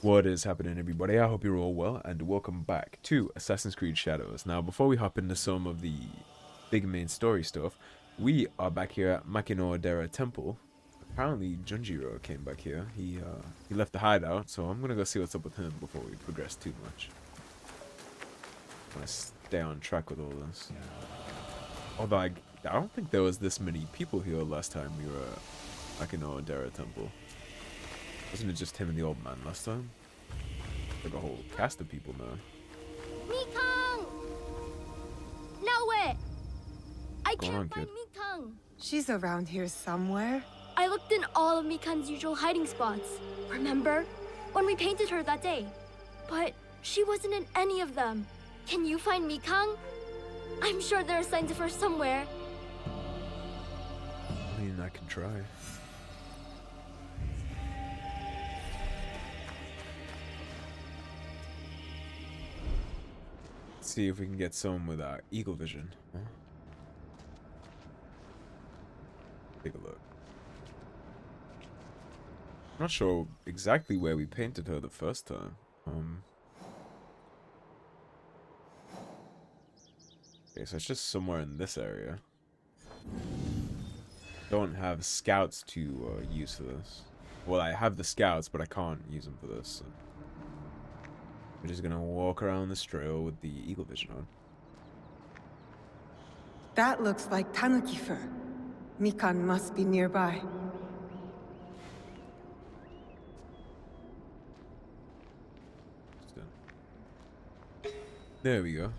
What is happening, everybody? I hope you're all well, and welcome back to Assassin's Creed Shadows. Now, before we hop into some of the big main story stuff, we are back here at Makino Temple. Apparently, Junjiro came back here. He left the hideout, so I'm gonna go see what's up with him before we progress too much. I want to stay on track with all this. Although I don't think there was this many people here last time we were at Makino Temple. Wasn't it just him and the old man last time? Like a whole cast of people now. Mikang! Naoe! I What's going on, can't find kid? Mikang. She's around here somewhere. I looked in all of Mikang's usual hiding spots. Remember? When we painted her that day. But she wasn't in any of them. Can you find Mikang? I'm sure there are signs of her somewhere. I mean, I can try. See if we can get some with our eagle vision. Huh? Take a look. I'm not sure exactly where we painted her the first time. Okay, so it's just somewhere in this area. Don't have scouts to use for this. Well, I have the scouts, but I can't use them for this. So. We're just gonna walk around this trail with the eagle vision on. That looks like tanuki fur. Mikan must be nearby. There we go.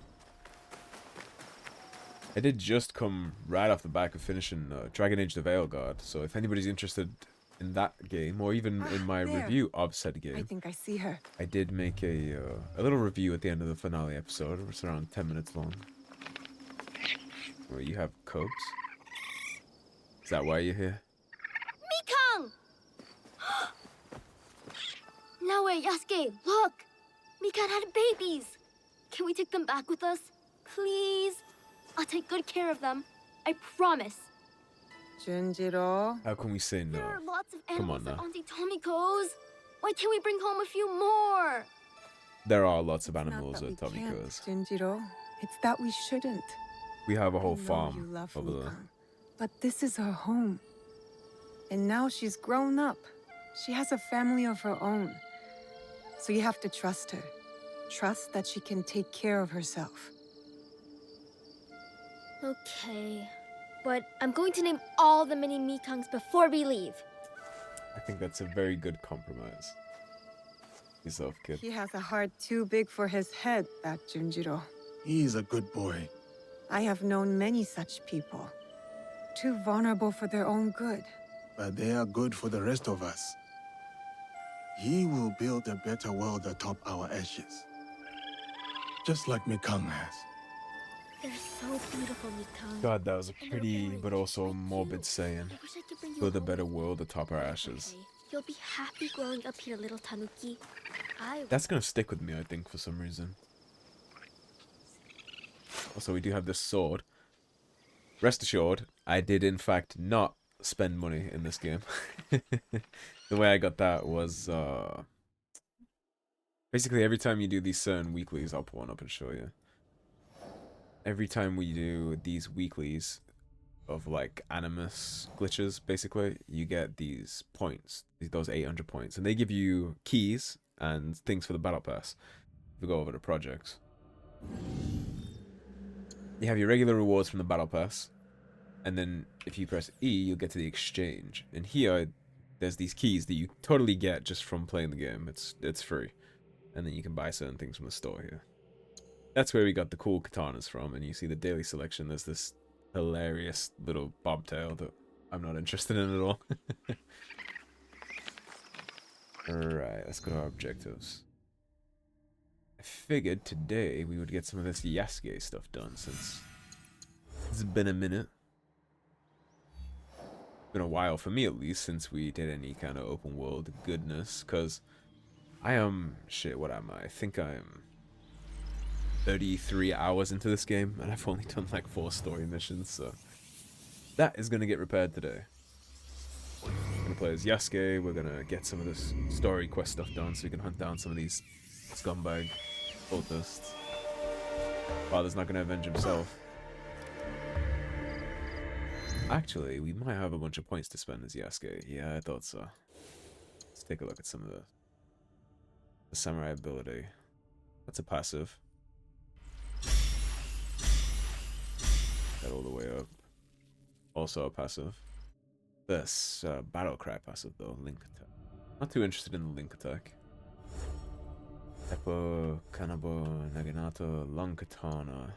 I did just come right off the back of finishing Dragon Age the Veilguard, so if anybody's interested in that game, or even in my there. review of said game, I think I see her. I did make a little review at the end of the finale episode. It's around 10 minutes long. Where you have cubs. Is that why you're here? Mikang! Naoe, Yasuke, look! Mikang had babies! Can we take them back with us? Please? I'll take good care of them. I promise. Junjiro. How can we say no? There are lots of Come on animals at now. Auntie Tomiko's. Why can't we bring home a few more? There are lots of Not animals that we at can't, Tomiko's. Junjiro. It's that we shouldn't. We have a whole I know you farm love over there. Mikan, but this is her home. And now she's grown up. She has a family of her own. So you have to trust her. Trust that she can take care of herself. Okay. But I'm going to name all the mini Mikangs before we leave. I think that's a very good compromise. Yourself, kid. He has a heart too big for his head, that Junjiro. He's a good boy. I have known many such people. Too vulnerable for their own good. But they are good for the rest of us. He will build a better world atop our ashes. Just like Mikang has. They're so beautiful, Mikang. God, that was a And they're pretty orange, but also like morbid you. saying. I wish I could bring you Build a home better with me. world atop our But it's ashes. okay. You'll be happy growing up here, little Tanuki. That's gonna stick with me, I think, for some reason. Also, we do have this sword. Rest assured, I did in fact not spend money in this game. The way I got that was, basically every time you do these certain weeklies, I'll pull one up and show you. Every time we do these weeklies of like animus glitches, basically, you get these points, those 800 points, and they give you keys and things for the battle pass. If we go over the projects, you have your regular rewards from the battle pass, and then if you press E, you'll get to the exchange. And here, there's these keys that you totally get just from playing the game. It's free, and then you can buy certain things from the store here. That's where we got the cool katanas from, and you see the daily selection. There's this hilarious little bobtail that I'm not interested in at all. Alright, let's go to our objectives. I figured today we would get some of this Yasuke stuff done, since it's been a minute. Been a while for me, at least, since we did any kind of open world goodness, because I am... shit, what am I? I think I'm 33 hours into this game, and I've only done like 4 story missions, so that is going to get repaired today. gonna play as Yasuke. We're gonna get some of this story quest stuff done so we can hunt down some of these scumbag cultists. Father's not gonna avenge himself. Actually, we might have a bunch of points to spend as Yasuke. Yeah, I thought so. Let's take a look at some of the samurai ability. That's a passive. That all the way up. Also a passive. This battle cry passive though, link attack. Not too interested in the link attack. Teppo, Kanabo, Naginata, long katana.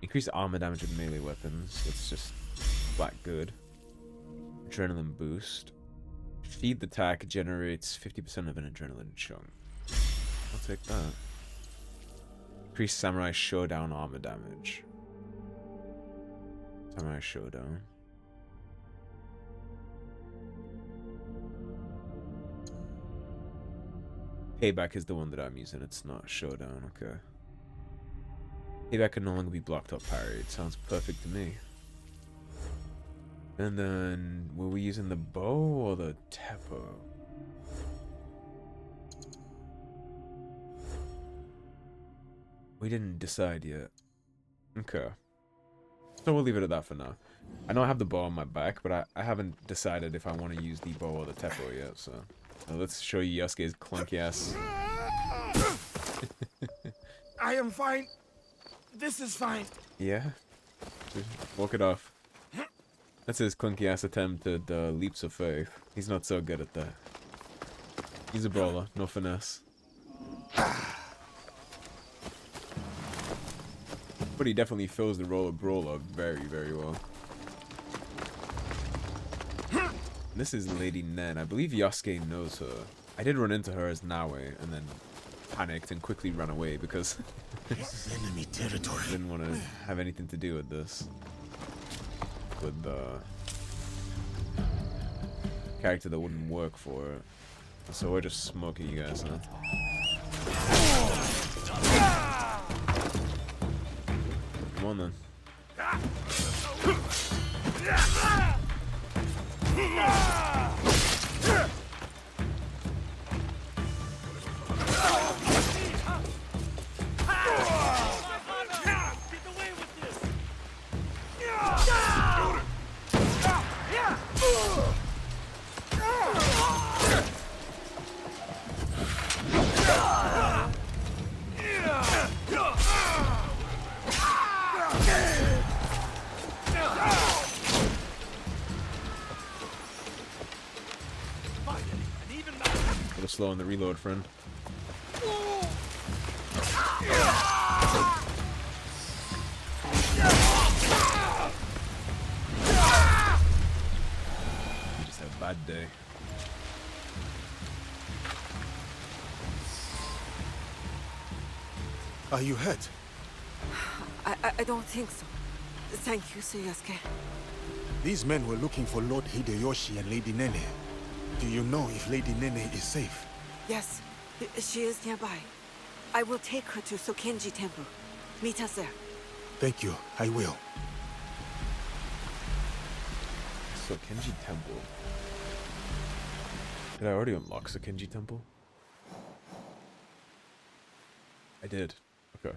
Increase armor damage with melee weapons. It's just flat good. Adrenaline boost. Feed attack generates 50% of an adrenaline chunk. I'll take that. Increase samurai showdown armor damage. Samurai showdown. Payback is the one that I'm using. It's not showdown. Okay. Payback can no longer be blocked or parried. Sounds perfect to me. And then, were we using the bow or the teppo? We didn't decide yet. Okay. So we'll leave it at that for now. I know I have the bow on my back, but I haven't decided if I want to use the bow or the teppo yet, so... let's show you Yasuke's clunky ass. I am fine. This is fine. Yeah? Just walk it off. That's his clunky ass attempt at leaps of faith. He's not so good at that. He's a brawler, no finesse. But he definitely fills the role of brawler very, very well. This is Lady Nen. I believe Yasuke knows her. I did run into her as Naoe and then panicked and quickly ran away because This is enemy territory. I didn't want to have anything to do with this. With the character that wouldn't work for it. So we're just smoking you guys, huh? Come on then. Slow on the reload, friend. You just had a bad day. Are you hurt? I don't think so. Thank you, Sir Yasuke. These men were looking for Lord Hideyoshi and Lady Nene. Do you know if Lady Nene is safe? Yes, she is nearby. I will take her to Sokenji Temple. Meet us there. Thank you, I will. Sokenji Temple. Did I already unlock Sokenji Temple? I did. Okay.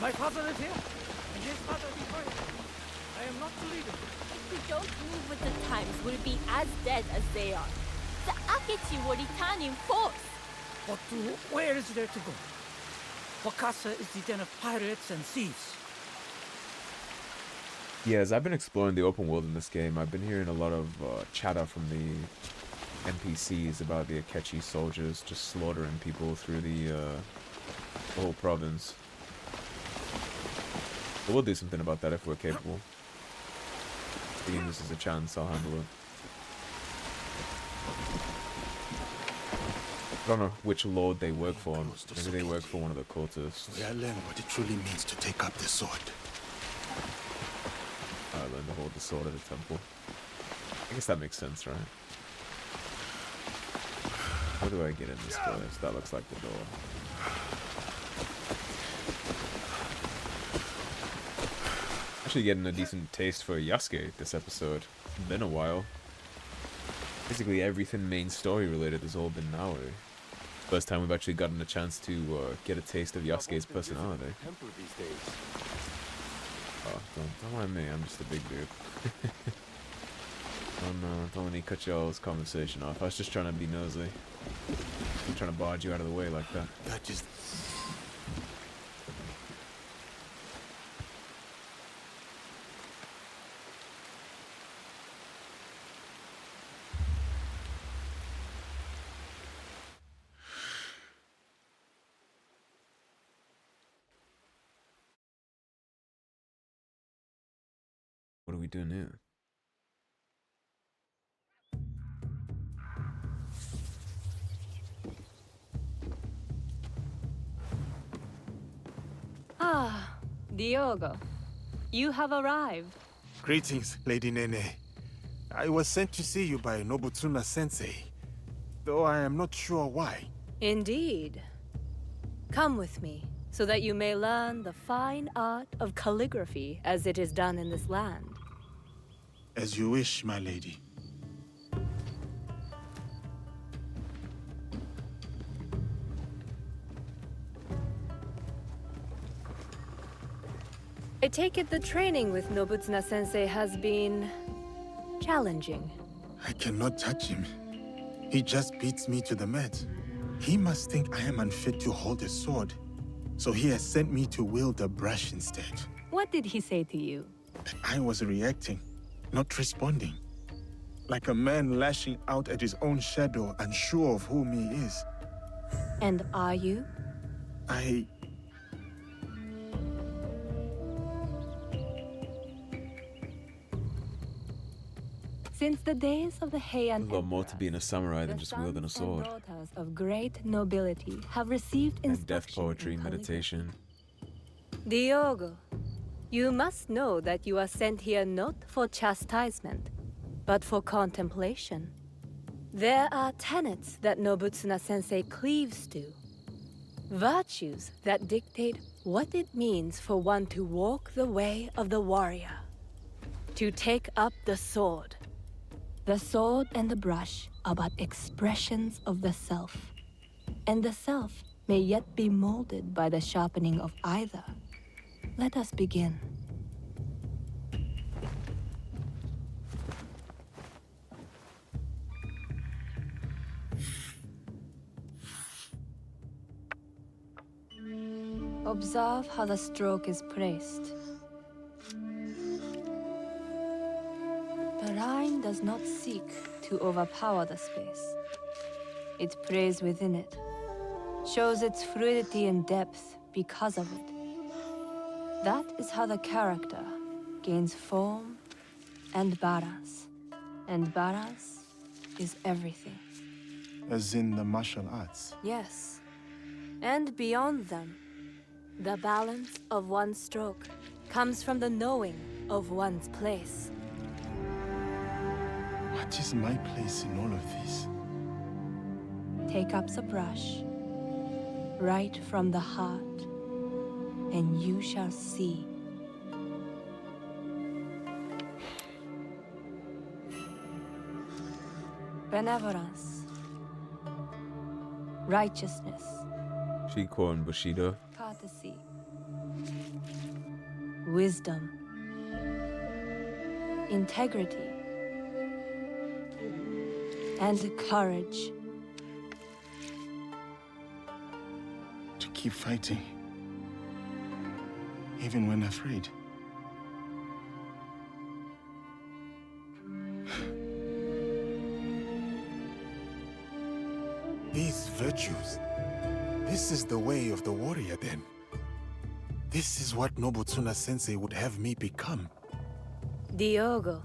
My father is here, and his father before him. I am not the leader. If we don't move with the times, we'll be as dead as they are. The Akechi will return in force. But where is there to go? Wakasa is the den of pirates and thieves. Yeah, as I've been exploring the open world in this game, I've been hearing a lot of chatter from the NPCs about the Akechi soldiers just slaughtering people through the whole province. But we'll do something about that if we're capable. Taking this as a chance, I'll handle it. I don't know which lord they work for. Maybe they work for one of the cultists. I learned what it truly means to take up the sword. I learned to hold the sword at the temple. I guess that makes sense, right? Where do I get in this place? That looks like the door. Actually getting a decent taste for Yasuke this episode. Been a while. Basically everything main story related has all been Naoe. First time we've actually gotten a chance to get a taste of Yasuke's personality. Oh, don't mind me, I'm just a big dude. Don't let me cut y'all's conversation off. I was just trying to be nosy. I'm trying to barge you out of the way like that. That just... What are we doing here? Ah, Diogo. You have arrived. Greetings, Lady Nene. I was sent to see you by Nobutsuna-sensei, though I am not sure why. Indeed. Come with me, so that you may learn the fine art of calligraphy as it is done in this land. As you wish, my lady. I take it the training with Nobutsuna-sensei has been... challenging. I cannot touch him. He just beats me to the mat. He must think I am unfit to hold a sword. So he has sent me to wield a brush instead. What did he say to you? I was reacting, not responding. Like a man lashing out at his own shadow, unsure of whom he is. And are you? Since the days of the Heian A lot more to being a samurai than the just wielding a sons and sword. daughters of great nobility have received And instruction death poetry, in calligraphy. meditation. Diogo, you must know that you are sent here not for chastisement, but for contemplation. There are tenets that Nobutsuna-sensei cleaves to. Virtues that dictate what it means for one to walk the way of the warrior. To take up the sword. The sword and the brush are but expressions of the self. And the self may yet be molded by the sharpening of either. Let us begin. Observe how the stroke is placed. The line does not seek to overpower the space. It prays within it, shows its fluidity and depth because of it. That is how the character gains form and balance. And balance is everything. As in the martial arts. Yes. And beyond them, the balance of one's stroke comes from the knowing of one's place. What is my place in all of this? Take up the brush, right from the heart, and you shall see. Benevolence, righteousness, Shiko and Bushido. courtesy, wisdom, integrity, and courage. To keep fighting. Even when afraid. These virtues. This is the way of the warrior then. This is what Nobutsuna-sensei would have me become. Diogo,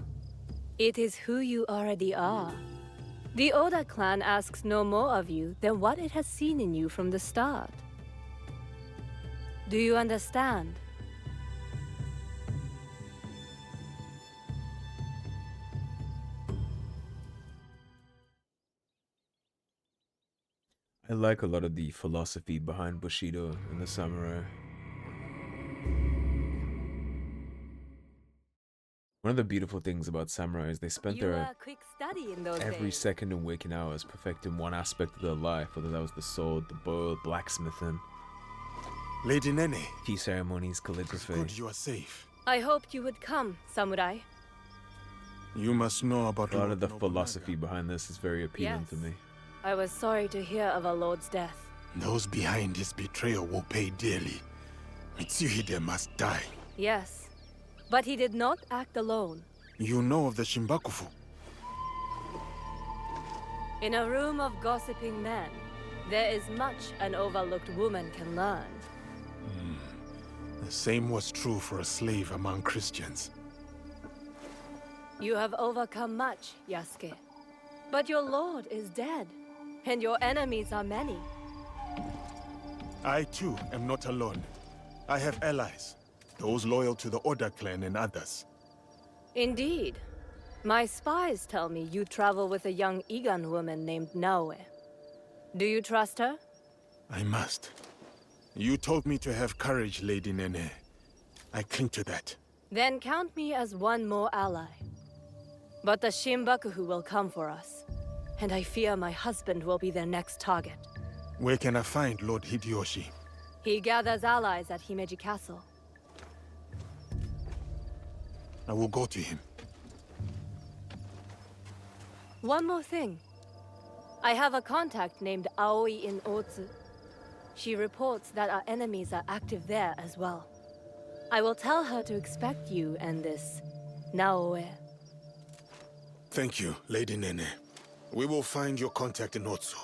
it is who you already are. The Oda clan asks no more of you than what it has seen in you from the start. Do you understand? I like a lot of the philosophy behind Bushido and the samurai. One of the beautiful things about samurai is they spent You were their a quick study in those every days. second and waking hours perfecting one aspect of their life, whether that was the sword, the bow, blacksmithing, Lady Nene, tea ceremonies, it's calligraphy. good you are safe. I hoped you would come, samurai. You must know about A lot of the Lord philosophy Nobunaga. behind this is very appealing to Yes. me. I was sorry to hear of our lord's death. Those behind his betrayal will pay dearly. Mitsuhide must die. Yes, but he did not act alone. You know of the Shimbakufu? In a room of gossiping men, there is much an overlooked woman can learn. The same was true for a slave among Christians. You have overcome much, Yasuke. But your lord is dead, and your enemies are many. I too am not alone. I have allies, those loyal to the Oda clan and others. Indeed. My spies tell me you travel with a young Igan woman named Naoe. Do you trust her? I must. You told me to have courage, Lady Nene. I cling to that. Then count me as one more ally. But the Shimbakufu will come for us, and I fear my husband will be their next target. Where can I find Lord Hideyoshi? He gathers allies at Himeji Castle. I will go to him. One more thing. I have a contact named Aoi in Otsu. She reports that our enemies are active there as well. I will tell her to expect you and this Naoe. Thank you, Lady Nene. We will find your contact in Otsu.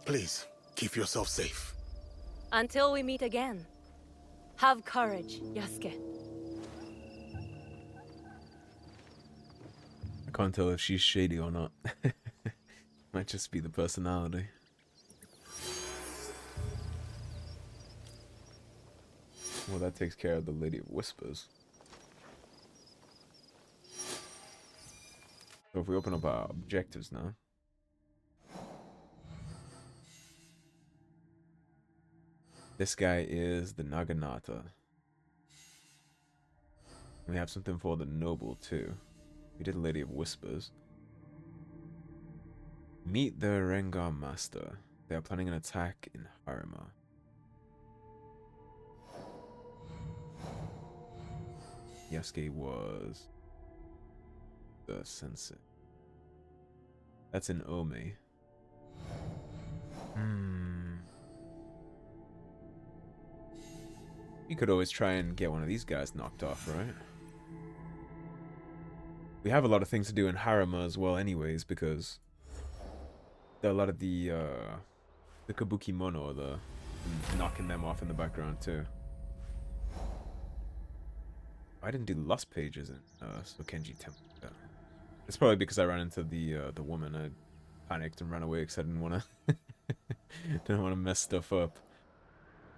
Please, keep yourself safe. Until we meet again. Have courage, Yasuke. I can't tell if she's shady or not. Might just be the personality. Well, that takes care of the Lady of Whispers. So if we open up our objectives now. This guy is the Naginata. We have something for the Noble too. We did Lady of Whispers. Meet the Rengakai Master. They are planning an attack in Harima. Yasuke was the sensei. That's in Ome. You could always try and get one of these guys knocked off, right? We have a lot of things to do in Harima as well anyways, because there are a lot of the kabuki mono, the knocking them off in the background too. I didn't do Lost Pages in Sokenji Temple. Yeah. It's probably because I ran into the woman. I panicked and ran away because I didn't want to mess stuff up.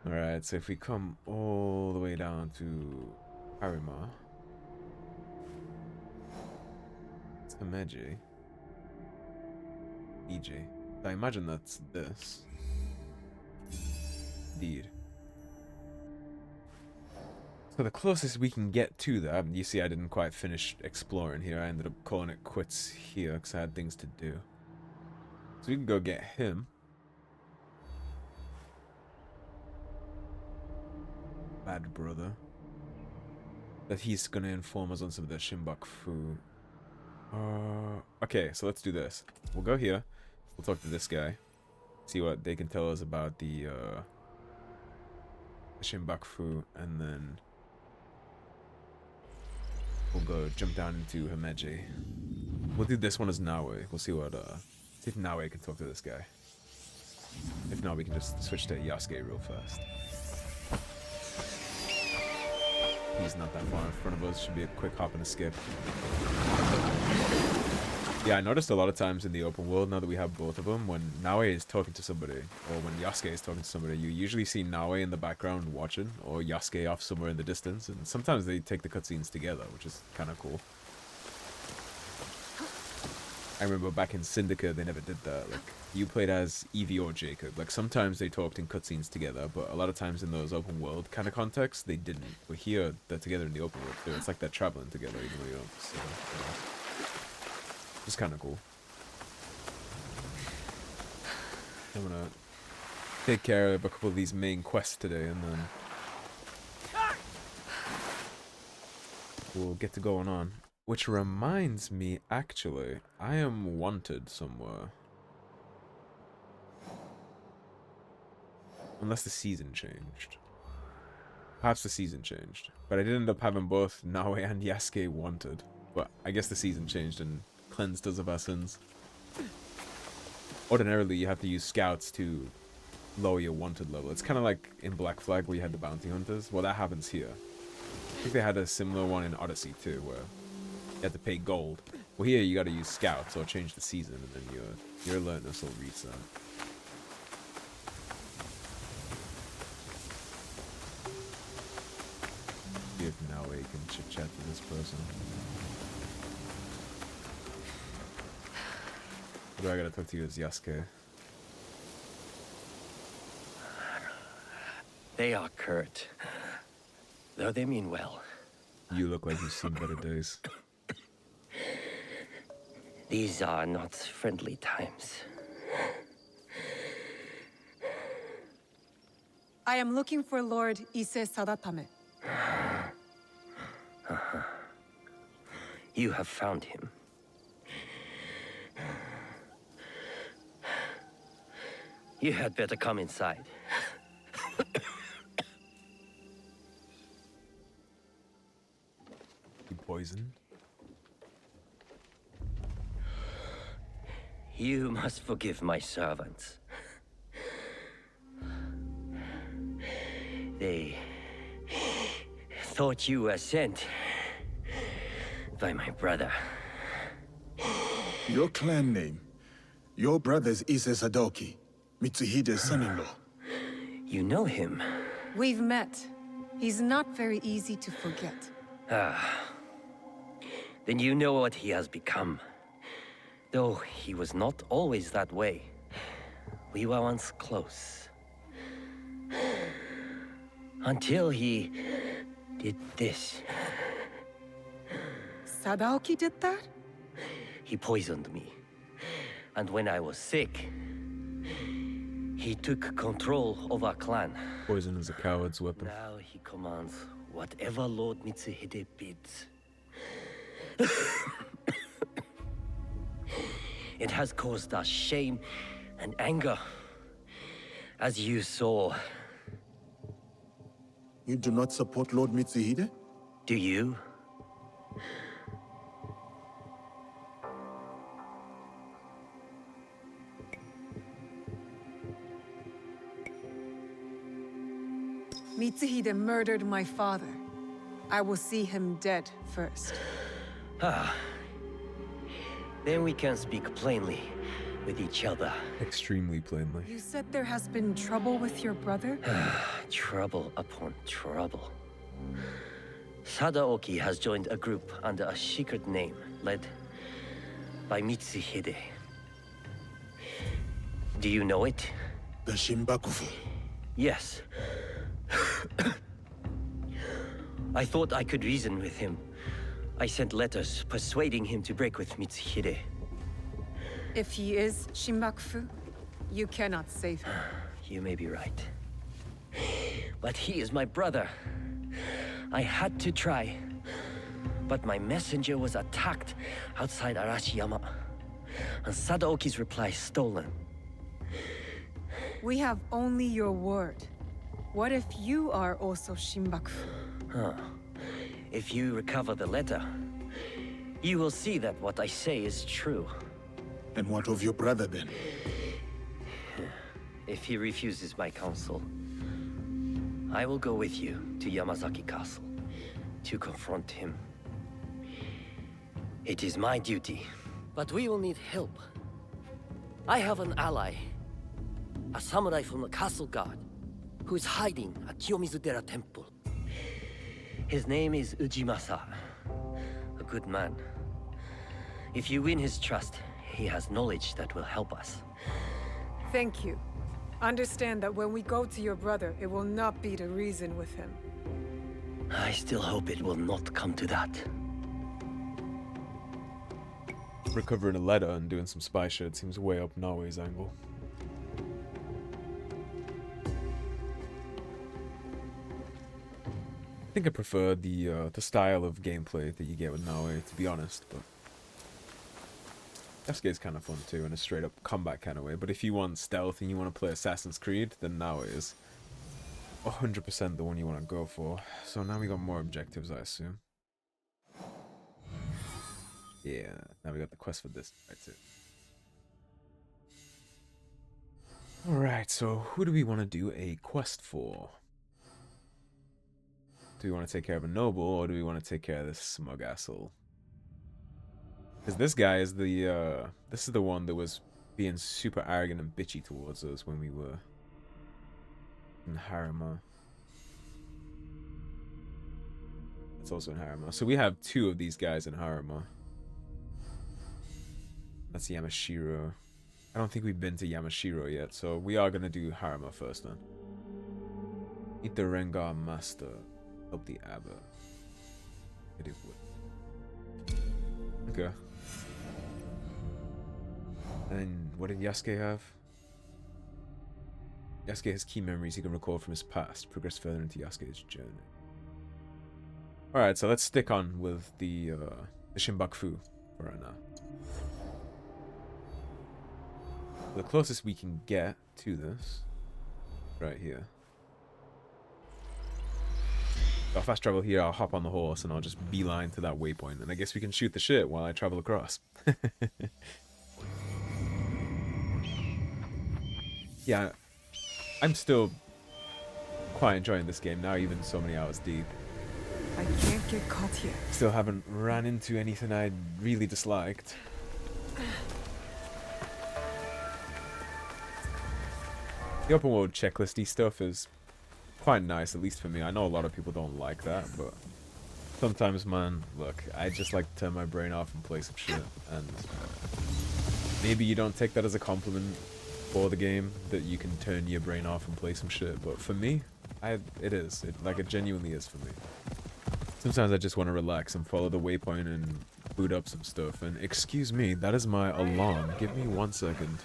All right, so if we come all the way down to Harima, it's Himeji, EJ. I imagine that's this. Indeed. So the closest we can get to that, you see I didn't quite finish exploring here. I ended up calling it quits here because I had things to do. So we can go get him. Bad brother. That he's gonna inform us on some of the Shimbakufu. Okay, so let's do this. We'll go here. We'll talk to this guy. See what they can tell us about the Shimbakufu, and then we'll go jump down into Himeji. We'll do this one as Naoe. We'll see what see if Naoe can talk to this guy. If not, we can just switch to Yasuke real fast. He's not that far in front of us. Should be a quick hop and a skip. Yeah, I noticed a lot of times in the open world, now that we have both of them, when Naoe is talking to somebody, or when Yasuke is talking to somebody, you usually see Naoe in the background watching, or Yasuke off somewhere in the distance, and sometimes they take the cutscenes together, which is kind of cool. I remember back in Syndicate, they never did that. Like, you played as Evie or Jacob. Like, sometimes they talked in cutscenes together, but a lot of times in those open world kind of contexts, they didn't. But here, they're together in the open world too. It's like they're traveling together, even though you don't. So, it's kind of cool. I'm gonna take care of a couple of these main quests today, and then we'll get to going on. Which reminds me, actually, I am wanted somewhere. Unless the season changed. Perhaps the season changed. But I did end up having both Naoe and Yasuke wanted. But I guess the season changed and cleansed us of our sins. Ordinarily, you have to use scouts to lower your wanted level. It's kind of like in Black Flag where you had the bounty hunters. Well, that happens here. I think they had a similar one in Odyssey too, where you have to pay gold. Well, here you gotta use scouts or change the season, and then your alertness will reset. See if Naoe can chit chat to this person. What do I gotta talk to you as Yasuke? They are curt, though they mean well. You look like you've seen better days. These are not friendly times. I am looking for Lord Ise Sadatame. You have found him. You had better come inside. You poisoned? You must forgive my servants. They thought you were sent by my brother. Your clan name. Your brother's Ise Sadoki, Mitsuhide's son-in-law. You know him? We've met. He's not very easy to forget. Then you know what he has become. Though he was not always that way. We were once close. Until he did this. Sadaoki did that? He poisoned me. And when I was sick, he took control of our clan. Poison is a coward's weapon. Now he commands whatever Lord Mitsuhide bids. It has caused us shame and anger, as you saw. You do not support Lord Mitsuhide? Do you? Mitsuhide murdered my father. I will see him dead first. Then we can speak plainly with each other. Extremely plainly. You said there has been trouble with your brother? Trouble upon trouble. Sadaoki has joined a group under a secret name, led by Mitsuhide. Do you know it? The Shimbakufu. Yes. I thought I could reason with him. I sent letters persuading him to break with Mitsuhide. If he is Shimbakufu, you cannot save him. You may be right. But he is my brother. I had to try. But my messenger was attacked outside Arashiyama. And Sadaoki's reply stolen. We have only your word. What if you are also Shimbakufu? If you recover the letter, you will see that what I say is true. And what of your brother then? If he refuses my counsel, I will go with you to Yamazaki Castle to confront him. It is my duty, but we will need help. I have an ally, a samurai from the castle guard, who is hiding at Kiyomizu-dera Temple. His name is Ujimasa, a good man. If you win his trust, he has knowledge that will help us. Thank you. Understand that when we go to your brother, it will not be to reason with him. I still hope it will not come to that. Recovering a letter and doing some spy shit seems way up Naoe's angle. I think I prefer the style of gameplay that you get with Naoe, to be honest, but Yasuke's kind of fun too in a straight up combat kind of way. But if you want stealth and you want to play Assassin's Creed, then Naoe is 100% the one you want to go for. So now we got more objectives, I assume. Yeah, now we got the quest for this. That's it. Alright, so who do we want to do a quest for? Do we want to take care of a noble, or do we want to take care of this smug asshole? Because this guy is the, this is the one that was being super arrogant and bitchy towards us when we were in Harima. It's also in Harima. So we have two of these guys in Harima. That's Yamashiro. I don't think we've been to Yamashiro yet, so we are going to do Harima first then. Meet the Rengar Master. Help the Abba. It would. Okay. And what did Yasuke have? Yasuke has key memories he can recall from his past. Progress further into Yasuke's journey. Alright, so let's stick on with the Shinbaku for right now. The closest we can get to this, right here. I'll fast travel here, I'll hop on the horse, and I'll just beeline to that waypoint. And I guess we can shoot the shit while I travel across. Yeah, I'm still quite enjoying this game now, even so many hours deep. I can't get caught here. Still haven't ran into anything I really disliked. The open world checklisty stuff is quite nice, at least for me. I know a lot of people don't like that, but sometimes, man, look, I just like to turn my brain off and play some shit. And maybe you don't take that as a compliment for the game, that you can turn your brain off and play some shit, but for me, it is. It genuinely is for me. Sometimes I just want to relax and follow the waypoint and boot up some stuff. And excuse me, that is my alarm. Give me 1 second.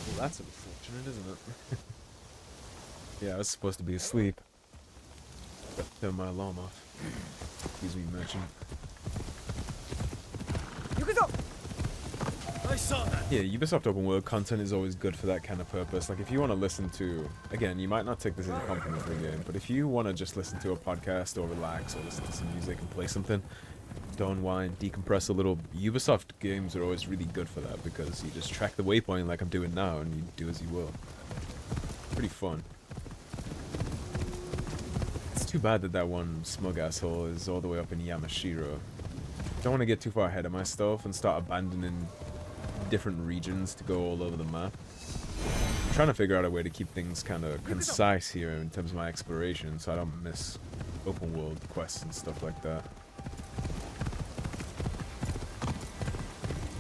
Well, that's unfortunate, isn't it? Yeah, I was supposed to be asleep. Turn my alarm off. Excuse me, merchant. I saw that. Yeah, Ubisoft open world content is always good for that kind of purpose. Like, if you want to listen to, again, you might not take this as a compliment for a game, but if you want to just listen to a podcast or relax or listen to some music and play something, to unwind, decompress a little, Ubisoft games are always really good for that, because you just track the waypoint like I'm doing now and you do as you will. Pretty fun. It's too bad that that one smug asshole is all the way up in Yamashiro. Don't want to get too far ahead of myself and start abandoning different regions to go all over the map. I'm trying to figure out a way to keep things kind of concise here in terms of my exploration, so I don't miss open world quests and stuff like that.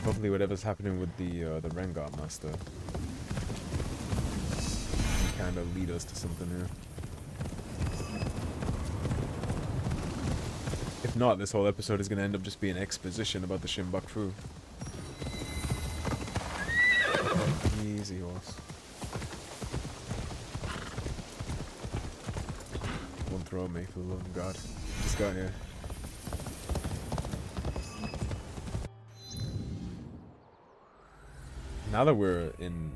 Hopefully whatever's happening with the Rengar Master can kind of lead us to something here. If not, this whole episode is going to end up just being exposition about the Shinbaku. Easy horse. Won't throw me, for the love of God. Just got here. Now that we're in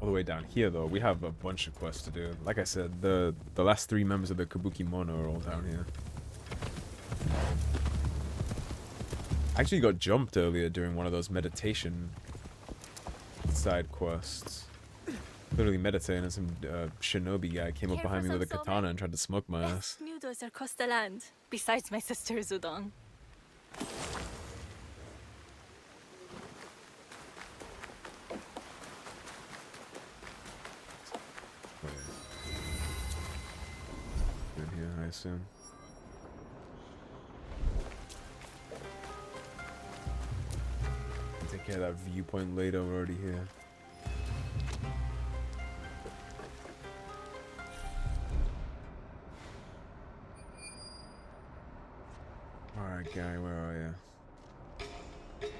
all the way down here, though, we have a bunch of quests to do. Like I said, the last 3 members of the Kabuki Mono are all down here. I actually got jumped earlier during one of those meditation side quests. Literally meditating, and some shinobi guy came up behind me with a katana and tried to smoke my ass. Noodles across the land, besides my sister's udon. assume. Take care of that viewpoint later. We're already here. Alright, guy, where are you?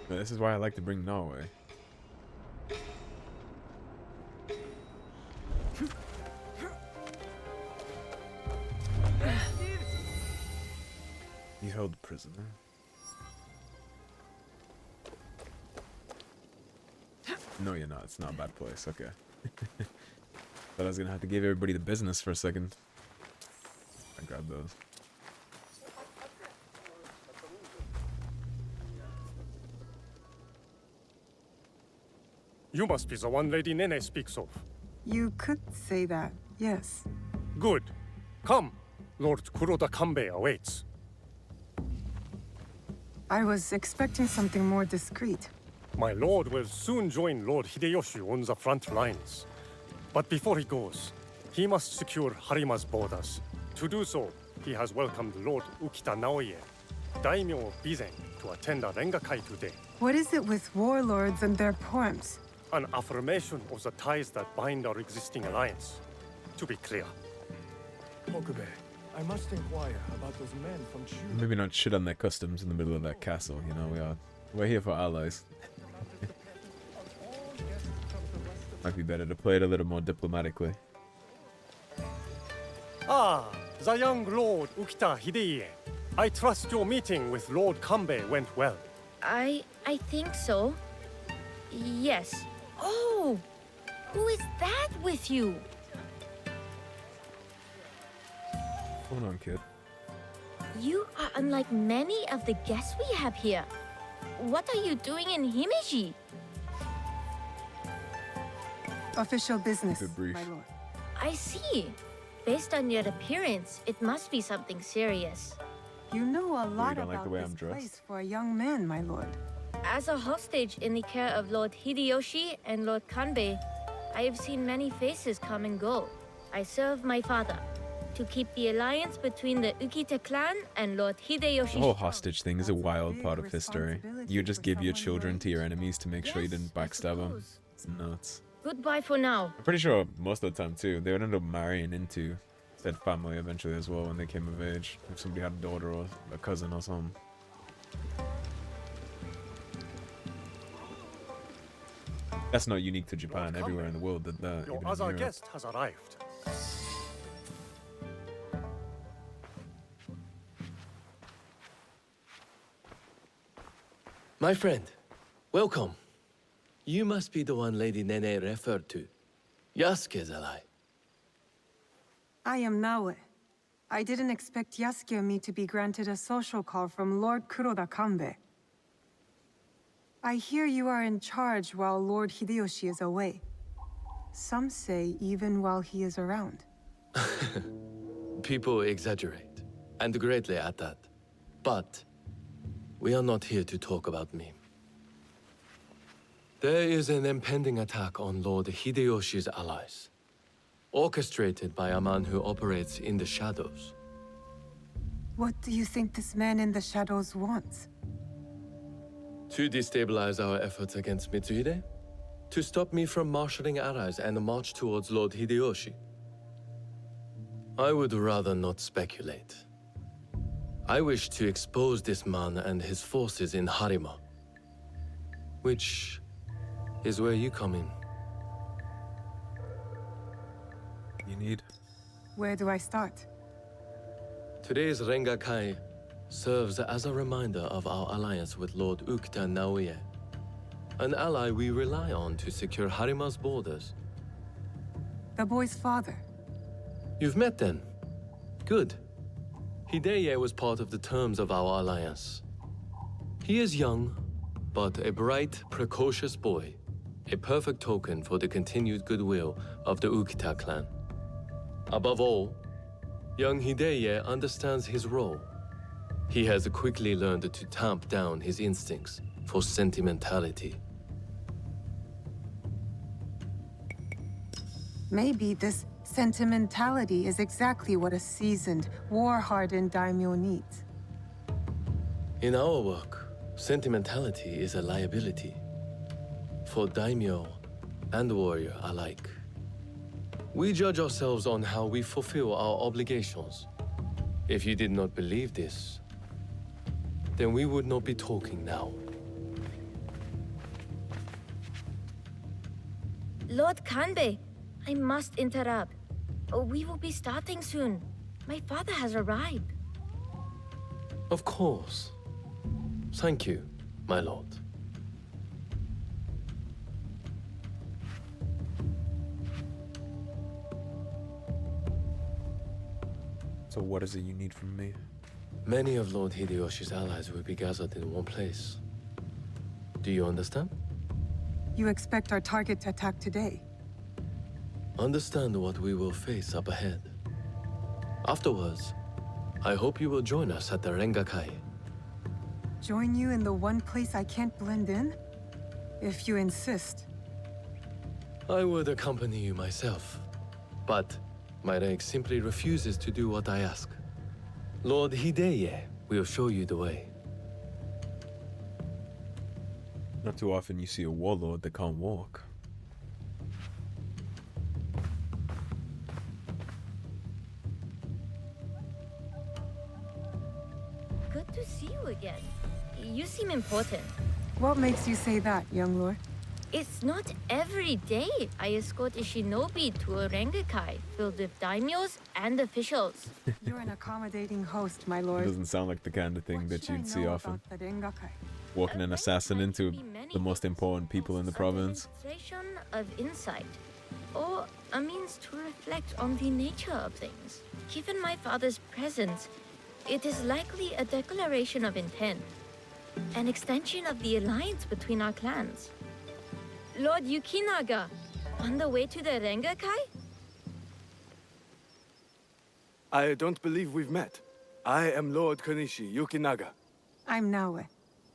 This is why I like to bring Naoe. You held prisoner. No, you're not. It's not a bad place. Okay. Thought I was gonna have to give everybody the business for a second. I grabbed those. You must be the one Lady Nene speaks of. You could say that, yes. Good. Come. Lord Kuroda Kanbei awaits. I was expecting something more discreet. My lord will soon join Lord Hideyoshi on the front lines. But before he goes, he must secure Harima's borders. To do so, he has welcomed Lord Ukita Naoe, daimyo of Bizen, to attend a Rengakai today. What is it with warlords and their poems? An affirmation of the ties that bind our existing alliance. To be clear. Hokube, I must inquire about those men from Shu. Maybe not shit on their customs in the middle of that castle, you know, we're here for allies. Might be better to play it a little more diplomatically. Ah, the young Lord Ukita Hideye. I trust your meeting with Lord Kanbei went well. I think so. Yes. Oh! Who is that with you? Hold on, kid. You are unlike many of the guests we have here. What are you doing in Himeji? Official business, Good brief. my lord. I see. Based on your appearance, it must be something serious. You know a lot don't like about the way this I'm dressed? place for a young man, my lord. As a hostage in the care of Lord Hideyoshi and Lord Kanbei, I have seen many faces come and go. I serve my father to keep the alliance between the Ukita clan and Lord Hideyoshi. The whole hostage thing is a wild part of history. You just give your children to your enemies to make sure you didn't backstab them. It's nuts. Goodbye for now. I'm pretty sure most of the time too, they would end up marrying into said family eventually as well when they came of age. If somebody had a daughter or a cousin or something. That's not unique to Japan. Everywhere in the world did that. Your even in other Europe. guest has arrived. My friend, welcome. You must be the one Lady Nene referred to. Yasuke's ally. I am Naoe. I didn't expect Yasuke and me to be granted a social call from Lord Kuroda Kanbei. I hear you are in charge while Lord Hideyoshi is away. Some say even while he is around. People exaggerate, and greatly at that. But we are not here to talk about me. There is an impending attack on Lord Hideyoshi's allies, orchestrated by a man who operates in the shadows. What do you think this man in the shadows wants? To destabilize our efforts against Mitsuhide? To stop me from marshaling allies and march towards Lord Hideyoshi? I would rather not speculate. I wish to expose this man and his forces in Harima, which is where you come in. You need? Where do I start? Today's Rengakai serves as a reminder of our alliance with Lord Ukita Naoe, an ally we rely on to secure Harima's borders. The boy's father. You've met then? Good. Hideye was part of the terms of our alliance. He is young, but a bright, precocious boy, a perfect token for the continued goodwill of the Ukita clan. Above all, young Hideye understands his role. He has quickly learned to tamp down his instincts for sentimentality. Maybe this Sentimentality is exactly what a seasoned, war-hardened daimyo needs. In our work, sentimentality is a liability for daimyo and warrior alike. We judge ourselves on how we fulfill our obligations. If you did not believe this, then we would not be talking now. Lord Kanbei, I must interrupt. We will be starting soon. My father has arrived. Of course. Thank you, my lord. So what is it you need from me? Many of Lord Hideyoshi's allies will be gathered in one place. Do you understand? You expect our target to attack today? Understand what we will face up ahead. Afterwards, I hope you will join us at the Rengakai. Join you in the one place I can't blend in? If you insist. I would accompany you myself, but my rank simply refuses to do what I ask. Lord Hideye will show you the way. Not too often you see a warlord that can't walk. Good to see you again. You seem important. What makes you say that, young lord? It's not every day I escort a shinobi to a Rengakai filled with daimyos and officials. You're an accommodating host, my It lord. doesn't sound like the kind of thing What that should I you'd see know often. about the Rengakai? Walking an assassin into the most important people in the province. A demonstration of insight, or a means to reflect on the nature of things. Given my father's presence, it is likely a declaration of intent, an extension of the alliance between our clans. Lord Yukinaga, on the way to the Rengakai? I don't believe we've met. I am Lord Kanishi Yukinaga. I'm Naoe.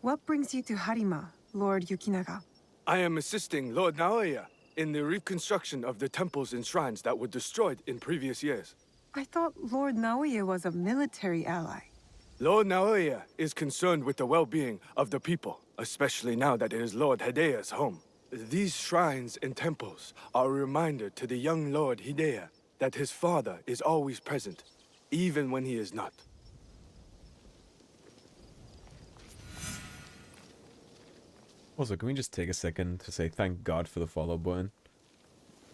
What brings you to Harima, Lord Yukinaga? I am assisting Lord Naoe in the reconstruction of the temples and shrines that were destroyed in previous years. I thought Lord Naoe was a military ally. Lord Naoe is concerned with the well-being of the people, especially now that it is Lord Hideya's home. These shrines and temples are a reminder to the young Lord Hideya that his father is always present, even when he is not. Also, can we just take a second to say thank God for the follow button?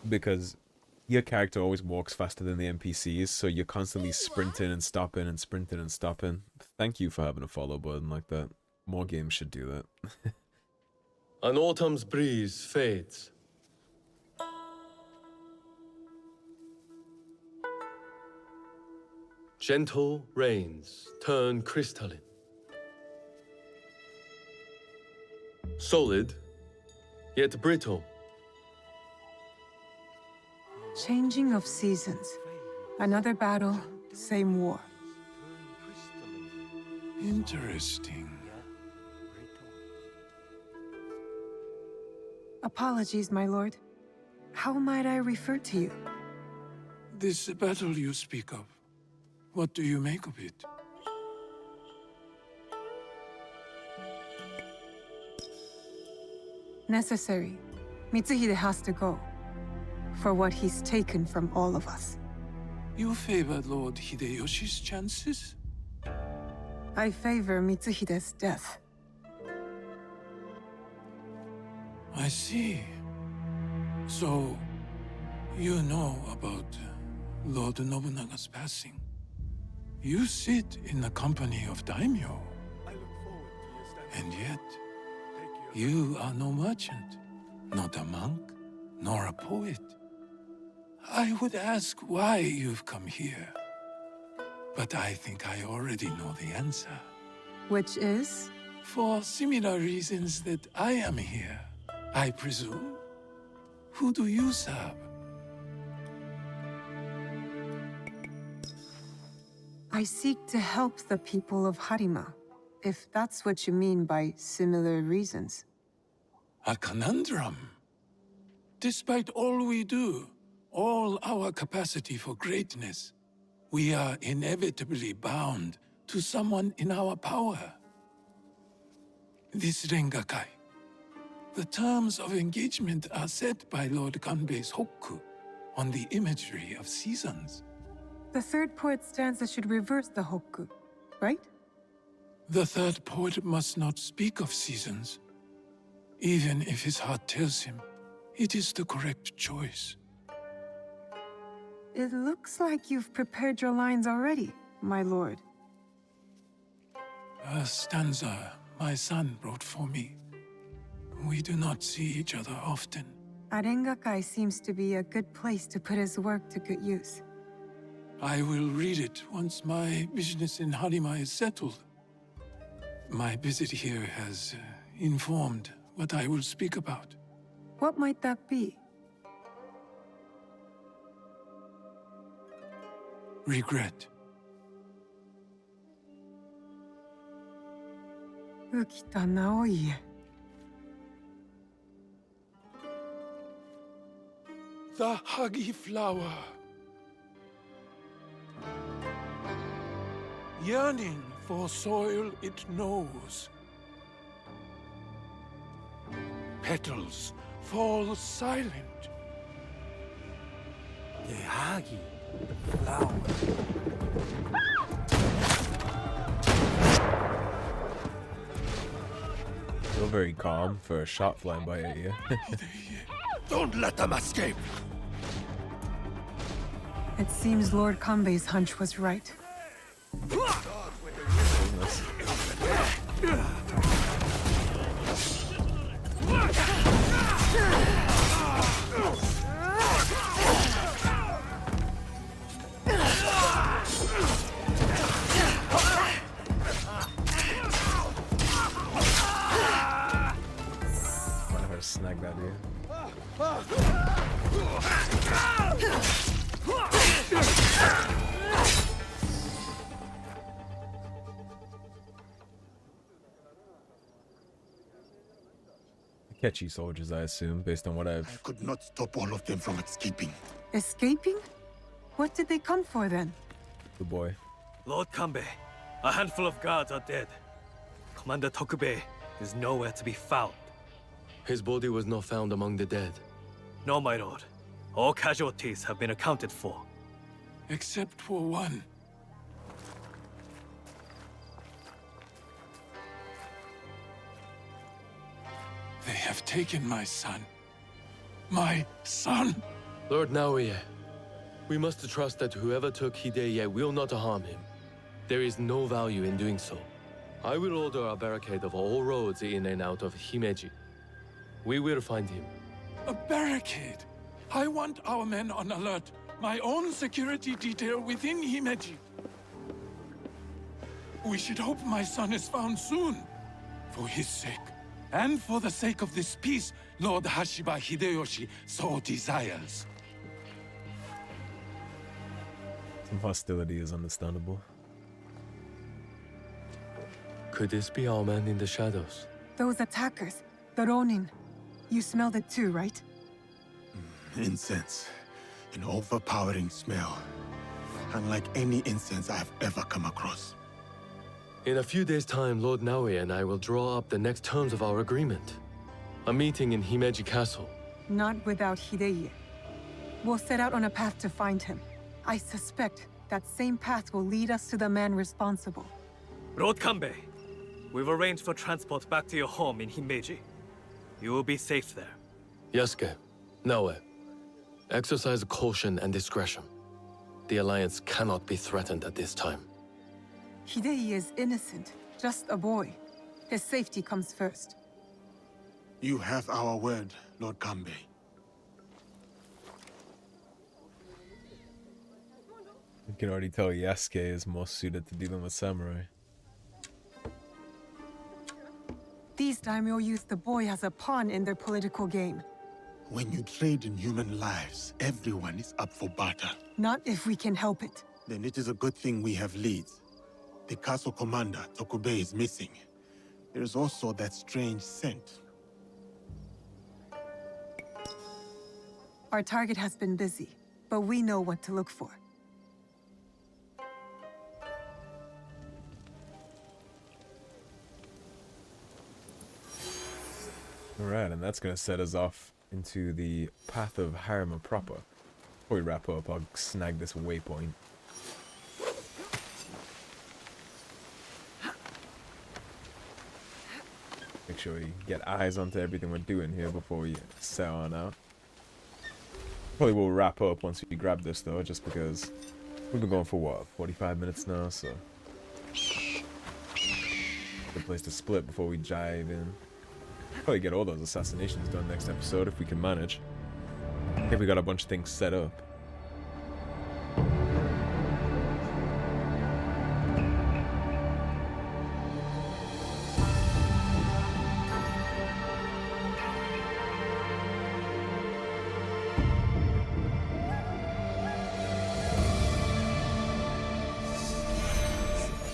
Because your character always walks faster than the NPCs, so you're constantly sprinting and stopping and sprinting and stopping. Thank you for having a follow button like that. More games should do that. An autumn's breeze fades. Gentle rains turn crystalline. Solid, yet brittle. Changing of seasons. Another battle, same war. Interesting. Apologies, my lord. How might I refer to you? This battle you speak of, what do you make of it? Necessary. Mitsuhide has to go. For what he's taken from all of us. You favor Lord Hideyoshi's chances? I favor Mitsuhide's death. I see. So, you know about Lord Nobunaga's passing. You sit in the company of daimyo. And yet, you are no merchant, not a monk, nor a poet. I would ask why you've come here. But I think I already know the answer. Which is? For similar reasons that I am here, I presume. Who do you serve? I seek to help the people of Harima, if that's what you mean by similar reasons. A conundrum. Despite all we do, all our capacity for greatness, we are inevitably bound to someone in our power. This Rengakai. The terms of engagement are set by Lord Kanbei's Hokku on the imagery of seasons. The third poet stanza should reverse the hokku, right? The third poet must not speak of seasons, even if his heart tells him it is the correct choice. It looks like you've prepared your lines already, my lord. A stanza my son wrote for me. We do not see each other often. Rengakai seems to be a good place to put his work to good use. I will read it once my business in Harima is settled. My visit here has informed what I will speak about. What might that be? Regret. Ukita Naoe. The huggy flower. Yearning for soil it knows. Petals fall silent. The huggy flower. Still very calm for a shot flying by at you. Don't let them escape! It seems Lord Kanbei's hunch was right. Snag that dude. Catchy soldiers, I assume, based on what I could not stop all of them from escaping. Escaping? What did they come for then? The boy. Lord Kanbei, a handful of guards are dead. Commander Tokubei is nowhere to be found. His body was not found among the dead. No, my lord. All casualties have been accounted for. Except for one. They have taken my son. My son! Lord Naoe, we must trust that whoever took Hideye will not harm him. There is no value in doing so. I will order a barricade of all roads in and out of Himeji. We will find him. A barricade! I want our men on alert. My own security detail within Himeji. We should hope my son is found soon. For his sake. And for the sake of this peace, Lord Hashiba Hideyoshi so desires. Some hostility is understandable. Could this be our man in the shadows? Those attackers, the Ronin. You smelled it too, right? Incense. An overpowering smell. Unlike any incense I have ever come across. In a few days' time, Lord Naoe and I will draw up the next terms of our agreement. A meeting in Himeji Castle. Not without Hideye. We'll set out on a path to find him. I suspect that same path will lead us to the man responsible. Lord Kanbei, we've arranged for transport back to your home in Himeji. You will be safe there. Yasuke, Naoe, exercise caution and discretion. The Alliance cannot be threatened at this time. Hideye is innocent, just a boy. His safety comes first. You have our word, Lord Kanbei. You can already tell Yasuke is more suited to dealing with samurai. These daimyo use the boy as a pawn in their political game. When you trade in human lives, everyone is up for barter. Not if we can help it. Then it is a good thing we have leads. The castle commander, Tokubei, is missing. There is also that strange scent. Our target has been busy. but we know what to look for. Alright, and that's gonna set us off into the path of Harima proper. Before we wrap up, I'll snag this waypoint. Make sure we get eyes onto everything we're doing here before we set on out. Probably will wrap up once we grab this though, just because we've been going for what, 45 minutes now, so good place to split before we dive in. Probably get all those assassinations done next episode if we can manage. I think we got a bunch of things set up.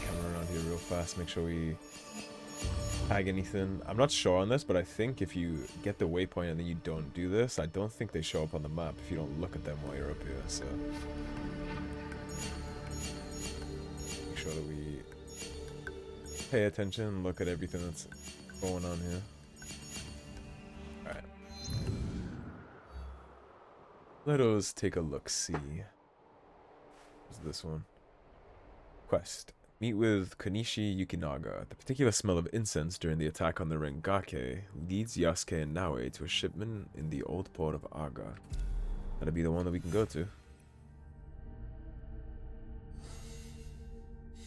Camera around here real fast, make sure we tag anything. I'm not sure on this, but I think if you get the waypoint and then you don't do this, I don't think they show up on the map if you don't look at them while you're up here, so make sure that we pay attention, look at everything that's going on here. Alright. Let us take a look-see. What's this one? Quest. Meet with Konishi Yukinaga. The particular smell of incense during the attack on the Rengakai leads Yasuke and Naoe to a shipment in the old port of Aga. That'll be the one that we can go to.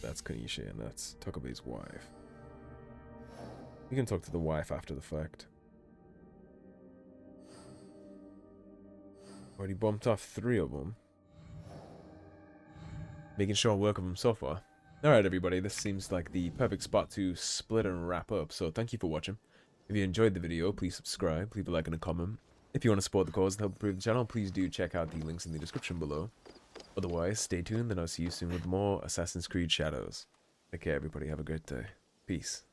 That's Konishi, and that's Tokabe's wife. We can talk to the wife after the fact. Already bumped off 3 of them. Making short work of them so far. Alright everybody, this seems like the perfect spot to split and wrap up, so thank you for watching. If you enjoyed the video, please subscribe, leave a like and a comment. If you want to support the cause and help improve the channel, please do check out the links in the description below. Otherwise, stay tuned and I'll see you soon with more Assassin's Creed Shadows. Take care everybody, have a great day. Peace.